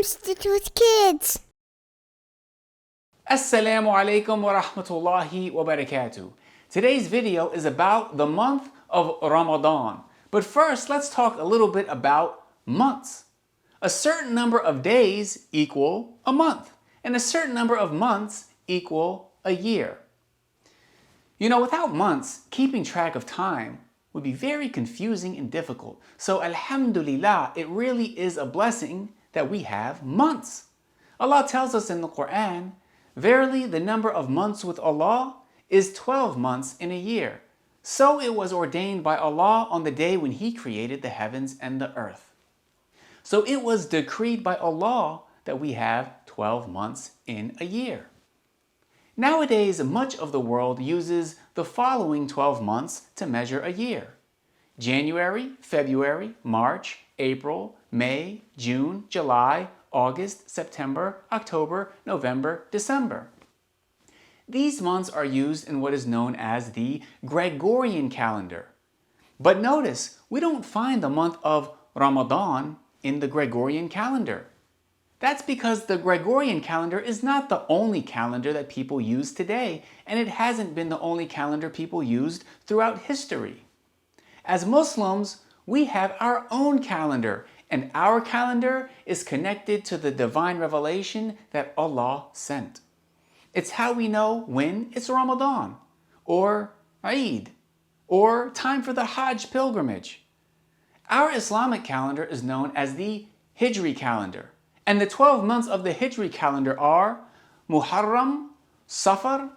Institute Kids. Assalamu alaikum wa rahmatullahi wa barakatuh. Today's video is about the month of Ramadan. But first, let's talk a little bit about months. A certain number of days equal a month, and a certain number of months equal a year. You know, without months, keeping track of time would be very confusing and difficult. So alhamdulillah, it really is a blessing that we have months. Allah tells us in the Quran, "Verily the number of months with Allah is 12 months in a year. So it was ordained by Allah on the day when He created the heavens and the earth." So it was decreed by Allah that we have 12 months in a year. Nowadays, much of the world uses the following 12 months to measure a year: January, February, March, April, May, June, July, August, September, October, November, December. These months are used in what is known as the Gregorian calendar. But notice, we don't find the month of Ramadan in the Gregorian calendar. That's because the Gregorian calendar is not the only calendar that people use today, and it hasn't been the only calendar people used throughout history. As Muslims, we have our own calendar, and our calendar is connected to the divine revelation that Allah sent. It's how we know when it's Ramadan, or Eid, or time for the Hajj pilgrimage. Our Islamic calendar is known as the Hijri calendar, and the 12 months of the Hijri calendar are Muharram, Safar,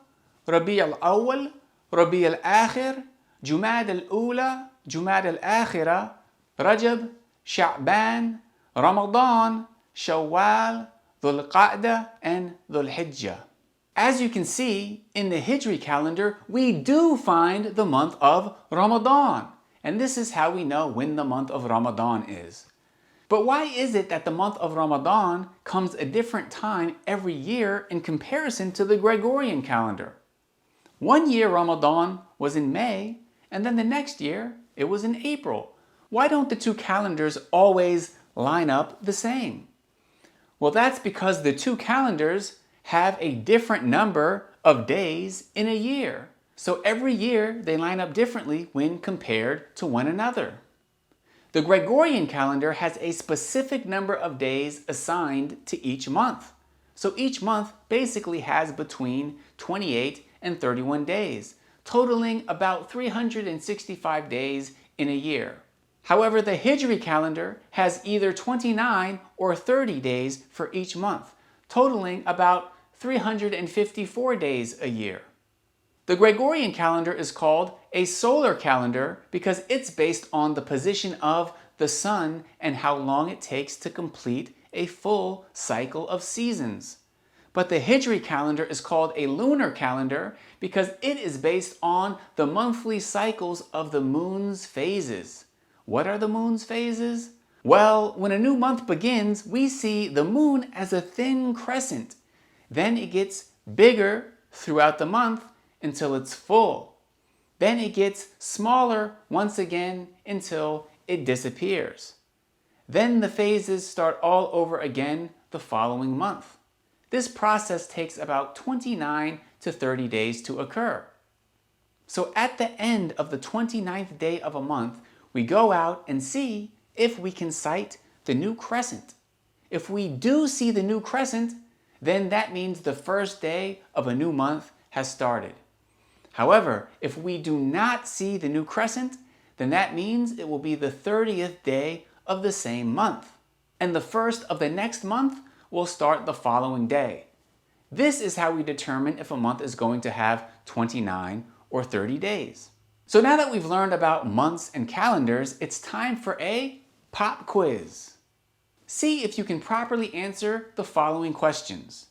Rabi' al-Awwal, Rabi' al-Akhir, Jumad al-Ula, Jumad al-Akhira, Rajab, Sha'ban, Ramadan, Shawwal, Dhul Qa'dah, and Dhul Hijjah. As you can see, in the Hijri calendar, we do find the month of Ramadan. And this is how we know when the month of Ramadan is. But why is it that the month of Ramadan comes a different time every year in comparison to the Gregorian calendar? One year Ramadan was in May, and then the next year it was in April. Why don't the two calendars always line up the same? Well, that's because the two calendars have a different number of days in a year. So every year they line up differently when compared to one another. The Gregorian calendar has a specific number of days assigned to each month. So each month basically has between 28 and 31 days, totaling about 365 days in a year. However, the Hijri calendar has either 29 or 30 days for each month, totaling about 354 days a year. The Gregorian calendar is called a solar calendar because it's based on the position of the sun and how long it takes to complete a full cycle of seasons. But the Hijri calendar is called a lunar calendar because it is based on the monthly cycles of the moon's phases. What are the moon's phases? Well, when a new month begins, we see the moon as a thin crescent. Then it gets bigger throughout the month until it's full. Then it gets smaller once again until it disappears. Then the phases start all over again the following month. This process takes about 29 to 30 days to occur. So at the end of the 29th day of a month, we go out and see if we can sight the new crescent. If we do see the new crescent, then that means the first day of a new month has started. However, if we do not see the new crescent, then that means it will be the 30th day of the same month, and the first of the next month will start the following day. This is how we determine if a month is going to have 29 or 30 days. So now that we've learned about months and calendars, it's time for a pop quiz. See if you can properly answer the following questions.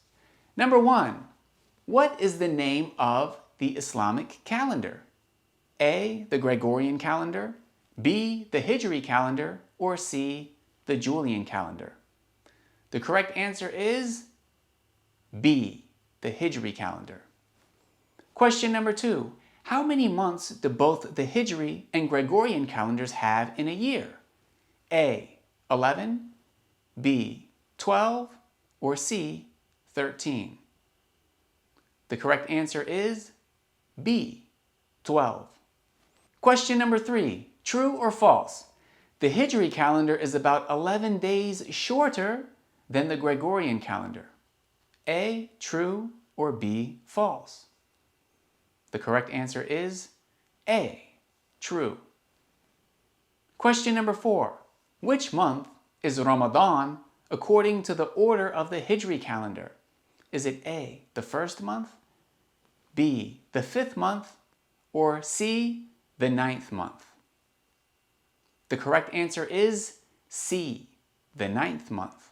Number 1, what is the name of the Islamic calendar? A, the Gregorian calendar, B, the Hijri calendar, or C, the Julian calendar? The correct answer is B, the Hijri calendar. Question number 2, how many months do both the Hijri and Gregorian calendars have in a year? A, 11, B, 12, or C, 13? The correct answer is B, 12. Question number 3, true or false? The Hijri calendar is about 11 days shorter than the Gregorian calendar. A, true, or B, false? The correct answer is A, true. Question number 4, which month is Ramadan according to the order of the Hijri calendar? Is it A, the first month, B, the 5th month, or C, the 9th month? The correct answer is C, the 9th month.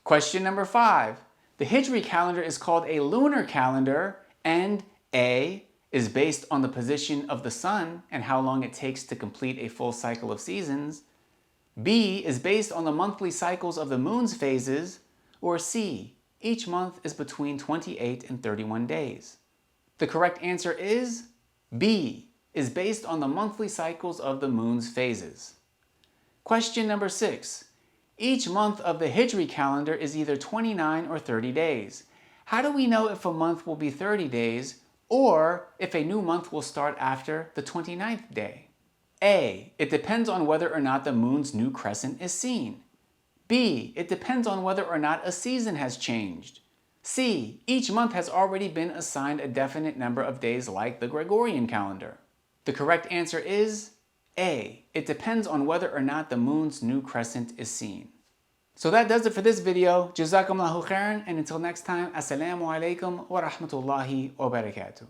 Question number 5. The Hijri calendar is called a lunar calendar, and A, is based on the position of the sun and how long it takes to complete a full cycle of seasons. B, is based on the monthly cycles of the moon's phases. Or C, each month is between 28 and 31 days. The correct answer is B, is based on the monthly cycles of the moon's phases. Question number 6. Each month of the Hijri calendar is either 29 or 30 days. How do we know if a month will be 30 days or if a new month will start after the 29th day? A, it depends on whether or not the moon's new crescent is seen. B, it depends on whether or not a season has changed. C, each month has already been assigned a definite number of days like the Gregorian calendar. The correct answer is A, it depends on whether or not the moon's new crescent is seen. So that does it for this video. Jazakumullahu khairan, and until next time, assalamu alaikum wa rahmatullahi wa barakatuh.